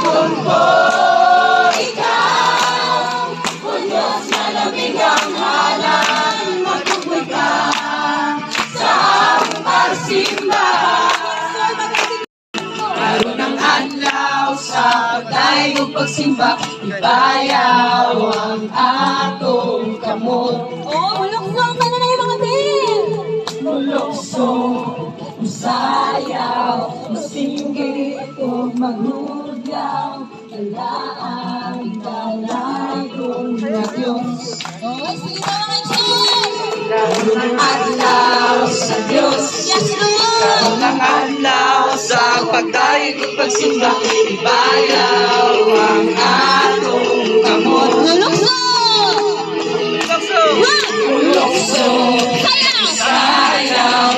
Mundo, ikaw, punos na lamig ang halan, magtukoy ka sa among pagsimbahan. Karon ang adlaw sa pagdaig ug pagsimba, ibayaw ang atong kamot. Muluksong ka na yung mga tin! Muluksong, masayaw, masinggit o maghudyaw, talaan, talayong na Diyos. Sige na mga Jun! Karon ang adlaw sa Diyos. Yes, Lord! Karon ang adlaw sa pagdaig ug pagsimba, ibayaw ang atong kamot. Muluksong! Muluksong, Sayaw! sayaw,